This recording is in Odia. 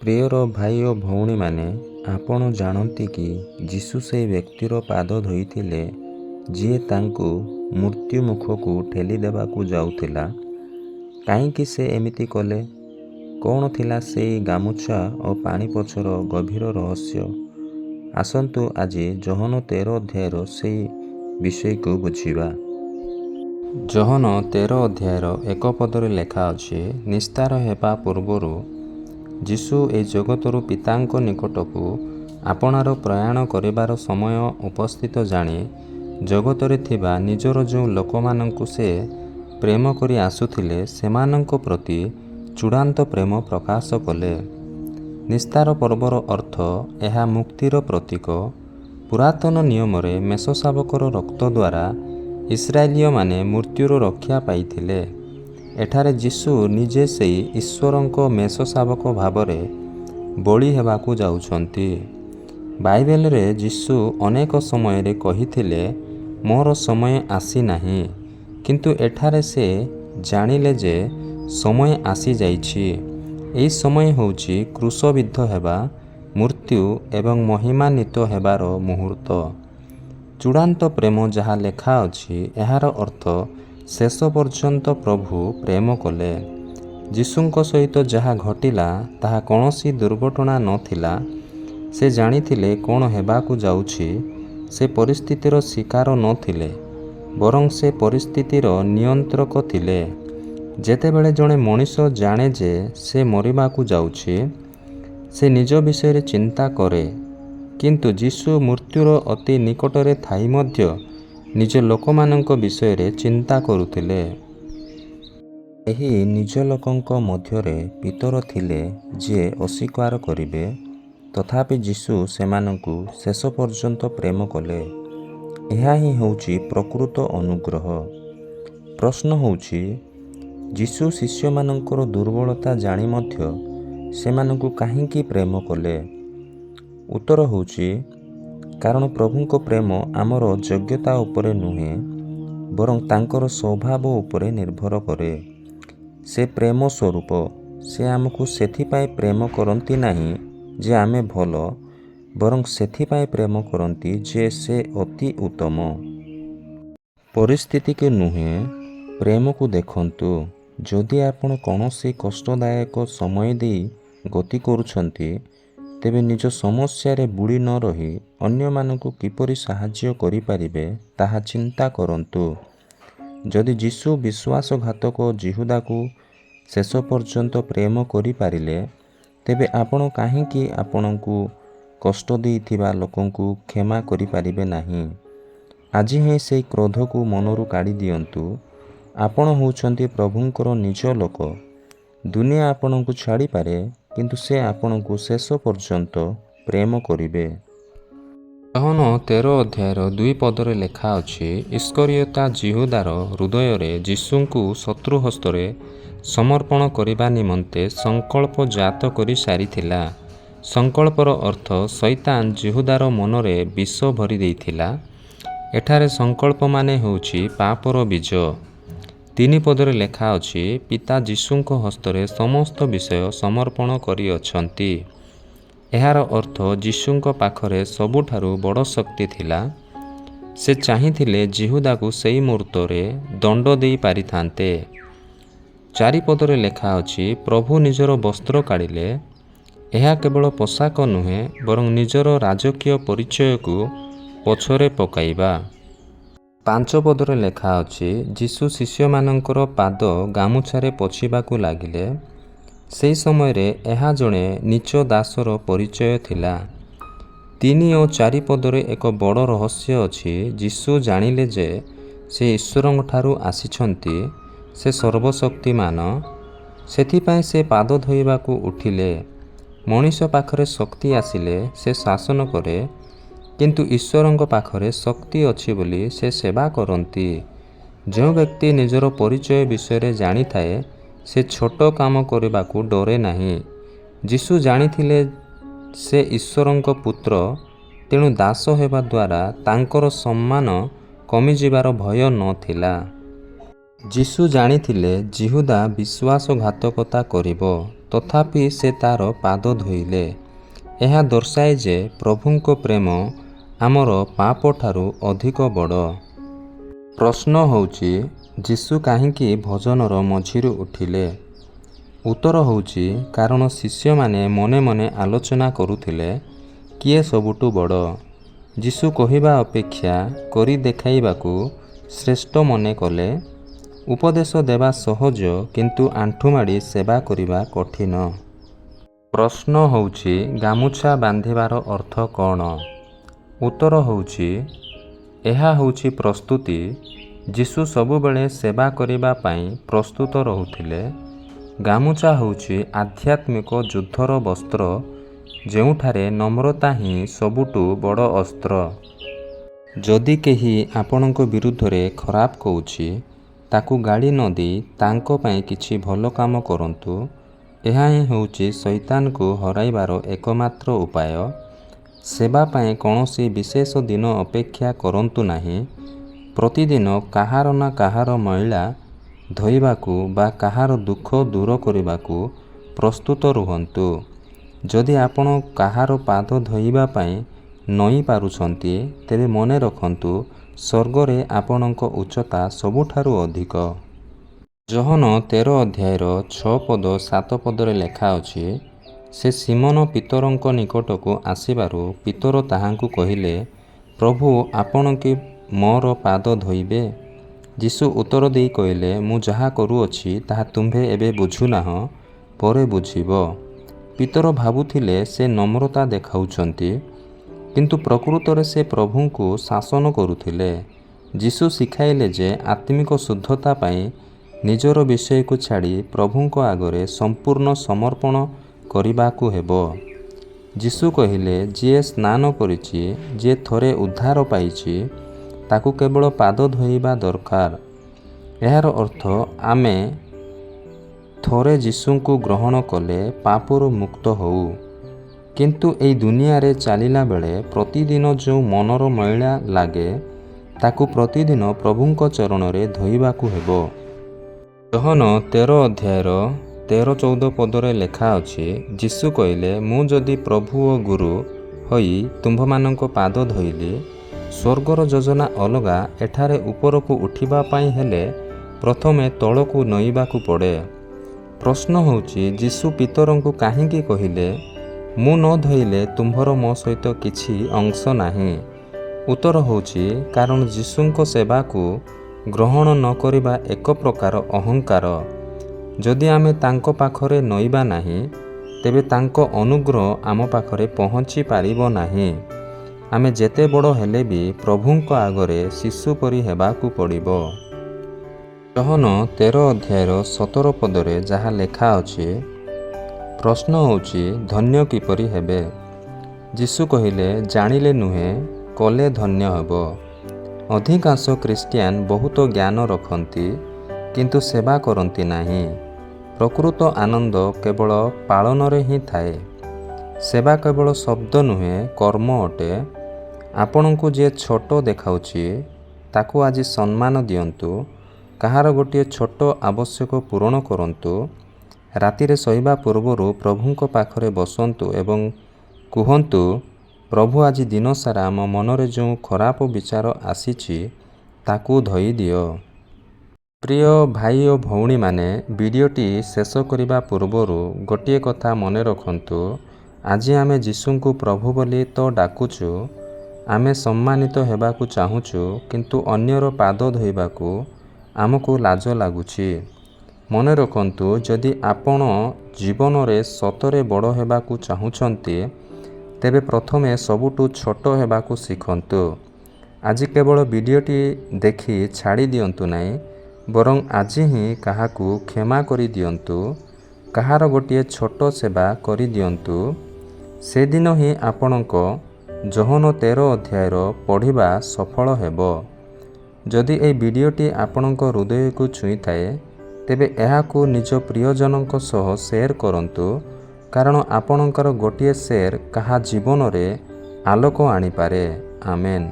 ପ୍ରିୟର ଭାଇ ଓ ଭଉଣୀମାନେ, ଆପଣ ଜାଣନ୍ତି କି ଯୀଶୁ ସେହି ବ୍ୟକ୍ତିର ପାଦ ଧୋଇଥିଲେ ଯିଏ ତାଙ୍କୁ ମୃତ୍ୟୁ ମୁଖକୁ ଠେଲି ଦେବାକୁ ଯାଉଥିଲା। କାହିଁକି ସେ ଏମିତି କଲେ? କ'ଣ ଥିଲା ସେଇ ଗାମୁଛା ଓ ପାଣି ପଛର ଗଭୀର ରହସ୍ୟ? ଆସନ୍ତୁ ଆଜି ଯୋହନ 13 ଅଧ୍ୟାୟର ସେଇ ବିଷୟକୁ ବୁଝିବା। ଯୋହନ 13 ଅଧ୍ୟାୟର 1 ପଦରେ ଲେଖା ଅଛି, ନିସ୍ତାର ହେବା ପୂର୍ବରୁ ଯୀଶୁ ଏହି ଜଗତରୁ ପିତାଙ୍କ ନିକଟକୁ ଆପଣାର ପ୍ରୟାଣ କରିବାର ସମୟ ଉପସ୍ଥିତ ଜାଣି ଜଗତରେ ଥିବା ନିଜର ଯେଉଁ ଲୋକମାନଙ୍କୁ ସେ ପ୍ରେମ କରି ଆସୁଥିଲେ ସେମାନଙ୍କ ପ୍ରତି ଚୂଡ଼ାନ୍ତ ପ୍ରେମ ପ୍ରକାଶ କଲେ। ନିସ୍ତାର ପର୍ବର ଅର୍ଥ ଏହା ମୁକ୍ତିର ପ୍ରତୀକ। ପୁରାତନ ନିୟମରେ ମେଷଶାବକର ରକ୍ତ ଦ୍ୱାରା ଇସ୍ରାଏଲୀୟମାନେ ମୃତ୍ୟୁର ରକ୍ଷା ପାଇଥିଲେ। ଏଠାରେ ଯୀଶୁ ନିଜେ ସେହି ଈଶ୍ୱରଙ୍କ ମେଷଶାବକ ଭାବରେ ବଳି ହେବାକୁ ଯାଉଛନ୍ତି। ବାଇବେଲରେ ଯୀଶୁ ଅନେକ ସମୟରେ କହିଥିଲେ, ମୋର ସମୟ ଆସିନାହିଁ, କିନ୍ତୁ ଏଠାରେ ସେ ଜାଣିଲେ ଯେ ସମୟ ଆସିଯାଇଛି। ଏହି ସମୟ ହେଉଛି କ୍ରୁଶବିଦ୍ଧ ହେବା, ମୃତ୍ୟୁ ଏବଂ ମହିମାନ୍ୱିତ ହେବାର ମୁହୂର୍ତ୍ତ। ଚୂଡ଼ାନ୍ତ ପ୍ରେମ ଯାହା ଲେଖା ଅଛି, ଏହାର ଅର୍ଥ ଶେଷ ପର୍ଯ୍ୟନ୍ତ ପ୍ରଭୁ ପ୍ରେମ କଲେ। ଯୀଶୁଙ୍କ ସହିତ ଯାହା ଘଟିଲା ତାହା କୌଣସି ଦୁର୍ଘଟଣା ନଥିଲା। ସେ ଜାଣିଥିଲେ କ'ଣ ହେବାକୁ ଯାଉଛି। ସେ ପରିସ୍ଥିତିର ଶିକାର ନଥିଲେ, ବରଂ ସେ ପରିସ୍ଥିତିର ନିୟନ୍ତ୍ରକ ଥିଲେ। ଯେତେବେଳେ ଜଣେ ମଣିଷ ଜାଣେ ଯେ ସେ ମରିବାକୁ ଯାଉଛି, ସେ ନିଜ ବିଷୟରେ ଚିନ୍ତା କରେ। କିନ୍ତୁ ଯୀଶୁ ମୃତ୍ୟୁର ଅତି ନିକଟରେ ଥାଇ ମଧ୍ୟ ନିଜ ଲୋକମାନଙ୍କ ବିଷୟରେ ଚିନ୍ତା କରୁଥିଲେ। ଏହି ନିଜ ଲୋକଙ୍କ ମଧ୍ୟରେ ପିତର ଥିଲେ ଯିଏ ଅସ୍ୱୀକାର କରିବେ। ତଥାପି ଯୀଶୁ ସେମାନଙ୍କୁ ଶେଷ ପର୍ଯ୍ୟନ୍ତ ପ୍ରେମ କଲେ। ଏହା ହିଁ ହେଉଛି ପ୍ରକୃତ ଅନୁଗ୍ରହ। ପ୍ରଶ୍ନ ହେଉଛି, ଯୀଶୁ ଶିଷ୍ୟମାନଙ୍କର ଦୁର୍ବଳତା ଜାଣି ମଧ୍ୟ ସେମାନଙ୍କୁ କାହିଁକି ପ୍ରେମ କଲେ? ଉତ୍ତର ହେଉଛି, କାରଣ ପ୍ରଭୁଙ୍କ ପ୍ରେମ ଆମର ଯୋଗ୍ୟତା ଉପରେ ନୁହେଁ, ବରଂ ତାଙ୍କର ସ୍ୱଭାବ ଉପରେ ନିର୍ଭର କରେ। ସେ ପ୍ରେମ ସ୍ୱରୂପ। ସେ ଆମକୁ ସେଥିପାଇଁ ପ୍ରେମ କରନ୍ତି ନାହିଁ ଯେ ଆମେ ଭଲ, ବରଂ ସେଥିପାଇଁ ପ୍ରେମ କରନ୍ତି ଯେ ସେ ଅତି ଉତ୍ତମ। ପରିସ୍ଥିତିକୁ ନୁହେଁ, ପ୍ରେମକୁ ଦେଖନ୍ତୁ। ଯଦି ଆପଣ କୌଣସି କଷ୍ଟଦାୟକ ସମୟ ଦେଇ ଗତି କରୁଛନ୍ତି, ତେବେ ନିଜ ସମସ୍ୟାରେ ବୁଡ଼ି ନ ରହି ଅନ୍ୟମାନଙ୍କୁ କିପରି ସାହାଯ୍ୟ କରିପାରିବେ ତାହା ଚିନ୍ତା କରନ୍ତୁ। ଯଦି ଯୀଶୁ ବିଶ୍ୱାସଘାତକ ଯିହୁଦାକୁ ଶେଷ ପର୍ଯ୍ୟନ୍ତ ପ୍ରେମ କରିପାରିଲେ, ତେବେ ଆପଣ କାହିଁକି ଆପଣଙ୍କୁ କଷ୍ଟ ଦେଇଥିବା ଲୋକଙ୍କୁ କ୍ଷମା କରିପାରିବେ ନାହିଁ? ଆଜି ହିଁ ସେହି କ୍ରୋଧକୁ ମନରୁ କାଢ଼ି ଦିଅନ୍ତୁ। ଆପଣ ହେଉଛନ୍ତି ପ୍ରଭୁଙ୍କର ନିଜ ଲୋକ। ଦୁନିଆ ଆପଣଙ୍କୁ ଛାଡ଼ିପାରେ, କିନ୍ତୁ ସେ ଆପଣଙ୍କୁ ଶେଷ ପର୍ଯ୍ୟନ୍ତ ପ୍ରେମ କରିବେ। ଯୋହନ 13 ଅଧ୍ୟାୟର 2 ପଦରେ ଲେଖା ଅଛି, ଇସ୍କରିୟତା ଯିହୁଦାର ହୃଦୟରେ ଯୀଶୁଙ୍କୁ ଶତ୍ରୁ ହସ୍ତରେ ସମର୍ପଣ କରିବା ନିମନ୍ତେ ସଂକଳ୍ପ ଜାତ କରି ସାରିଥିଲା। ସଂକଳ୍ପର ଅର୍ଥ ଶୈତାନ ଯିହୁଦାର ମନରେ ବିଷ ଭରି ଦେଇଥିଲା। ଏଠାରେ ସଂକଳ୍ପମାନେ ହେଉଛି ପାପର ବୀଜ। 3 ପଦରେ ଲେଖା ଅଛି, ପିତା ଯୀଶୁଙ୍କ ହସ୍ତରେ ସମସ୍ତ ବିଷୟ ସମର୍ପଣ କରିଅଛନ୍ତି। ଏହାର ଅର୍ଥ ଯୀଶୁଙ୍କ ପାଖରେ ସବୁଠାରୁ ବଡ଼ ଶକ୍ତି ଥିଲା। ସେ ଚାହିଁଥିଲେ ଯିହୁଦାକୁ ସେହି ମୁହୂର୍ତ୍ତରେ ଦଣ୍ଡ ଦେଇ ପାରିଥାନ୍ତେ। 4 ପଦରେ ଲେଖା ଅଛି, ପ୍ରଭୁ ନିଜର ବସ୍ତ୍ର କାଢ଼ିଲେ। ଏହା କେବଳ ପୋଷାକ ନୁହେଁ, ବରଂ ନିଜର ରାଜକୀୟ ପରିଚୟକୁ ପଛରେ ପକାଇବା। 5 ପଦରେ ଲେଖା ଅଛି, ଯୀଶୁ ଶିଷ୍ୟମାନଙ୍କର ପାଦ ଗାମୁଛାରେ ପୋଛିବାକୁ ଲାଗିଲେ। ସେହି ସମୟରେ ଏହା ଜଣେ ନୀଚ ଦାସର ପରିଚୟ ଥିଲା। 3 ଓ 4 ପଦରେ ଏକ ବଡ଼ ରହସ୍ୟ ଅଛି। ଯୀଶୁ ଜାଣିଲେ ଯେ ସେ ଈଶ୍ୱରଙ୍କଠାରୁ ଆସିଛନ୍ତି, ସେ ସର୍ବଶକ୍ତିମାନ। ସେଥିପାଇଁ ସେ ପାଦ ଧୋଇବାକୁ ଉଠିଲେ। ମଣିଷ ପାଖରେ ଶକ୍ତି ଆସିଲେ ସେ ଶାସନ କରେ, କିନ୍ତୁ ଈଶ୍ୱରଙ୍କ ପାଖରେ ଶକ୍ତି ଅଛି ବୋଲି ସେ ସେବା କରନ୍ତି। ଯେଉଁ ବ୍ୟକ୍ତି ନିଜର ପରିଚୟ ବିଷୟରେ ଜାଣିଥାଏ, ସେ ଛୋଟ କାମ କରିବାକୁ ଡରେ ନାହିଁ। ଯୀଶୁ ଜାଣିଥିଲେ ସେ ଈଶ୍ୱରଙ୍କ ପୁତ୍ର, ତେଣୁ ଦାସ ହେବା ଦ୍ୱାରା ତାଙ୍କର ସମ୍ମାନ କମିଯିବାର ଭୟ ନଥିଲା। ଯୀଶୁ ଜାଣିଥିଲେ ଯିହୁଦା ବିଶ୍ୱାସଘାତକତା କରିବ, ତଥାପି ସେ ତା'ର ପାଦ ଧୋଇଲେ। ଏହା ଦର୍ଶାଏ ଯେ ପ୍ରଭୁଙ୍କ ପ୍ରେମ ଆମର ପାପଠାରୁ ଅଧିକ ବଡ଼। ପ୍ରଶ୍ନ ହେଉଛି, ଯୀଶୁ କାହିଁକି ଭୋଜନର ମଝିରୁ ଉଠିଲେ? ଉତ୍ତର ହେଉଛି, କାରଣ ଶିଷ୍ୟମାନେ ମନେ ମନେ ଆଲୋଚନା କରୁଥିଲେ, କିଏ ସବୁଠୁ ବଡ଼? ଯୀଶୁ କହିବା ଅପେକ୍ଷା କରି ଦେଖାଇବାକୁ ଶ୍ରେଷ୍ଠ ମନେ କଲେ। ଉପଦେଶ ଦେବା ସହଜ, କିନ୍ତୁ ଆଣ୍ଠୁମାଡ଼ି ସେବା କରିବା କଠିନ। ପ୍ରଶ୍ନ ହେଉଛି, ଗାମୁଛା ବାନ୍ଧିବାର ଅର୍ଥ କ'ଣ? ଉତ୍ତର ହେଉଛି, ଏହା ହେଉଛି ପ୍ରସ୍ତୁତି। ଯୀଶୁ ସବୁବେଳେ ସେବା କରିବା ପାଇଁ ପ୍ରସ୍ତୁତ ରହୁଥିଲେ। ଗାମୁଛା ହେଉଛି ଆଧ୍ୟାତ୍ମିକ ଯୁଦ୍ଧର ବସ୍ତ୍ର, ଯେଉଁଠାରେ ନମ୍ରତା ହିଁ ସବୁଠୁ ବଡ଼ ଅସ୍ତ୍ର। ଯଦି କେହି ଆପଣଙ୍କ ବିରୁଦ୍ଧରେ ଖରାପ କହୁଛି, ତାକୁ ଗାଳି ନ ଦେଇ ତାଙ୍କ ପାଇଁ କିଛି ଭଲ କାମ କରନ୍ତୁ। ଏହା ହିଁ ହେଉଛି ଶୈତାନକୁ ହରାଇବାର ଏକମାତ୍ର ଉପାୟ। ସେବା ପାଇଁ କୌଣସି ବିଶେଷ ଦିନ ଅପେକ୍ଷା କରନ୍ତୁ ନାହିଁ। ପ୍ରତିଦିନ କାହାର ନା କାହାର ମଇଳା ଧୋଇବାକୁ ବା କାହାର ଦୁଃଖ ଦୂର କରିବାକୁ ପ୍ରସ୍ତୁତ ରୁହନ୍ତୁ। ଯଦି ଆପଣ କାହାର ପାଦ ଧୋଇବା ପାଇଁ ନଇଁ ପାରୁଛନ୍ତି, ତେବେ ମନେ ରଖନ୍ତୁ, ସ୍ୱର୍ଗରେ ଆପଣଙ୍କ ଉଚ୍ଚତା ସବୁଠାରୁ ଅଧିକ। ଯୋହନ 13 ଅଧ୍ୟାୟର 6 ପଦ 7 ପଦରେ ଲେଖା ଅଛି, ସେ ସିମୋନ ପିତରଙ୍କ ନିକଟକୁ ଆସିବାରୁ ପିତର ତାହାଙ୍କୁ କହିଲେ, ପ୍ରଭୁ, ଆପଣ କି ମୋର ପାଦ ଧୋଇବେ? ଯୀଶୁ ଉତ୍ତର ଦେଇ କହିଲେ, ମୁଁ ଯାହା କରୁଅଛି ତାହା ତୁମ୍ଭେ ଏବେ ବୁଝୁନାହଁ, ପରେ ବୁଝିବ। ପିତର ଭାବୁଥିଲେ ସେ ନମ୍ରତା ଦେଖାଉଛନ୍ତି, କିନ୍ତୁ ପ୍ରକୃତରେ ସେ ପ୍ରଭୁଙ୍କୁ ଶାସନ କରୁଥିଲେ। ଯୀଶୁ ଶିଖାଇଲେ ଯେ ଆତ୍ମିକ ଶୁଦ୍ଧତା ପାଇଁ ନିଜର ବିଷୟକୁ ଛାଡ଼ି ପ୍ରଭୁଙ୍କ ଆଗରେ ସମ୍ପୂର୍ଣ୍ଣ ସମର୍ପଣ କରିବାକୁ ହେବ। ଯୀଶୁ କହିଲେ, ଯିଏ ସ୍ନାନ କରିଛି, ଯିଏ ଥରେ ଉଦ୍ଧାର ପାଇଛି, ତାକୁ କେବଳ ପାଦ ଧୋଇବା ଦରକାର। ଏହାର ଅର୍ଥ ଆମେ ଥରେ ଯୀଶୁଙ୍କୁ ଗ୍ରହଣ କଲେ ପାପରୁ ମୁକ୍ତ ହେଉ। କିନ୍ତୁ ଏହି ଦୁନିଆରେ ଚାଲିଲା ବେଳେ ପ୍ରତିଦିନ ଯେଉଁ ମନର ମଇଳା ଲାଗେ, ତାକୁ ପ୍ରତିଦିନ ପ୍ରଭୁଙ୍କ ଚରଣରେ ଧୋଇବାକୁ ହେବ। ଯୋହନ 13 ଅଧ୍ୟାୟର 13-14 ପଦରେ ଲେଖା ଅଛି, ଯୀଶୁ କହିଲେ, ମୁଁ ଯଦି ପ୍ରଭୁ ଓ ଗୁରୁ ହୋଇ ତୁମ୍ଭମାନଙ୍କ ପାଦ ଧୋଇଲି, ସ୍ୱର୍ଗର ଯୋଜନା ଅଲଗା। ଏଠାରେ ଉପରକୁ ଉଠିବା ପାଇଁ ହେଲେ ପ୍ରଥମେ ତଳକୁ ନଇବାକୁ ପଡ଼େ। ପ୍ରଶ୍ନ ହେଉଛି, ଯୀଶୁ ପିତରଙ୍କୁ କାହିଁକି କହିଲେ, ମୁଁ ନ ଧୋଇଲେ ତୁମ୍ଭର ମୋ ସହିତ କିଛି ଅଂଶ ନାହିଁ? ଉତ୍ତର ହେଉଛି, କାରଣ ଯୀଶୁଙ୍କ ସେବାକୁ ଗ୍ରହଣ ନ କରିବା ଏକ ପ୍ରକାର ଅହଙ୍କାର। ଯଦି ଆମେ ତାଙ୍କ ପାଖରେ ନଇବା ନାହିଁ, ତେବେ ତାଙ୍କ ଅନୁଗ୍ରହ ଆମ ପାଖରେ ପହଞ୍ଚି ପାରିବ ନାହିଁ। ଆମେ ଯେତେ ବଡ଼ ହେଲେ ବି ପ୍ରଭୁଙ୍କ ଆଗରେ ଶିଶୁ ପରି ହେବାକୁ ପଡ଼ିବ। ଯୋହନ 13 ଅଧ୍ୟାୟର 17 ପଦରେ ଯାହା ଲେଖା ଅଛି, ପ୍ରଶ୍ନ ହେଉଛି, ଧନ୍ୟ କିପରି ହେବେ? ଯୀଶୁ କହିଲେ, ଜାଣିଲେ ନୁହେଁ, କଲେ ଧନ୍ୟ ହେବ। ଅଧିକାଂଶ ଖ୍ରୀଷ୍ଟିଆନ ବହୁତ ଜ୍ଞାନ ରଖନ୍ତି, କିନ୍ତୁ ସେବା କରନ୍ତି ନାହିଁ। ପ୍ରକୃତ ଆନନ୍ଦ କେବଳ ପାଳନରେ ହିଁ ଥାଏ। ସେବା କେବଳ ଶବ୍ଦ ନୁହେଁ, କର୍ମ ଅଟେ। ଆପଣଙ୍କୁ ଯିଏ ଛୋଟ ଦେଖାଉଛି, ତାକୁ ଆଜି ସମ୍ମାନ ଦିଅନ୍ତୁ। କାହାର ଗୋଟିଏ ଛୋଟ ଆବଶ୍ୟକ ପୂରଣ କରନ୍ତୁ। ରାତିରେ ଶୋଇବା ପୂର୍ବରୁ ପ୍ରଭୁଙ୍କ ପାଖରେ ବସନ୍ତୁ ଏବଂ କୁହନ୍ତୁ, ପ୍ରଭୁ, ଆଜି ଦିନସାରା ଆମ ମନରେ ଯେଉଁ ଖରାପ ବିଚାର ଆସିଛି, ତାକୁ ଧୋଇଦିଅ। ପ୍ରିୟ ଭାଇ ଓ ଭଉଣୀମାନେ, ଭିଡ଼ିଓଟି ଶେଷ କରିବା ପୂର୍ବରୁ ଗୋଟିଏ କଥା ମନେ ରଖନ୍ତୁ, ଆଜି ଆମେ ଯୀଶୁଙ୍କୁ ପ୍ରଭୁ ବୋଲି ତ ଡାକୁଛୁ, ଆମେ ସମ୍ମାନିତ ହେବାକୁ ଚାହୁଁଛୁ, କିନ୍ତୁ ଅନ୍ୟର ପାଦ ଧୋଇବାକୁ ଆମକୁ ଲାଜ ଲାଗୁଛି। ମନେ ରଖନ୍ତୁ, ଯଦି ଆପଣ ଜୀବନରେ ସତରେ ବଡ଼ ହେବାକୁ ଚାହୁଁଛନ୍ତି, ତେବେ ପ୍ରଥମେ ସବୁଠୁ ଛୋଟ ହେବାକୁ ଶିଖନ୍ତୁ। ଆଜି କେବଳ ଭିଡ଼ିଓଟି ଦେଖି ଛାଡ଼ି ଦିଅନ୍ତୁ ନାହିଁ, ବରଂ ଆଜି ହିଁ କାହାକୁ କ୍ଷମା କରିଦିଅନ୍ତୁ, କାହାର ଗୋଟିଏ ଛୋଟ ସେବା କରିଦିଅନ୍ତୁ। ସେଦିନ ହିଁ ଆପଣଙ୍କ ଯୋହନ 13 ଅଧ୍ୟାୟର ପଢ଼ିବା ସଫଳ ହେବ। ଯଦି ଏହି ଭିଡ଼ିଓଟି ଆପଣଙ୍କ ହୃଦୟକୁ ଛୁଇଁଥାଏ, ତେବେ ଏହାକୁ ନିଜ ପ୍ରିୟଜନଙ୍କ ସହ ସେୟାର କରନ୍ତୁ, କାରଣ ଆପଣଙ୍କର ଗୋଟିଏ ସେୟାର କାହା ଜୀବନରେ ଆଲୋକ ଆଣିପାରେ। ଆମେନ୍।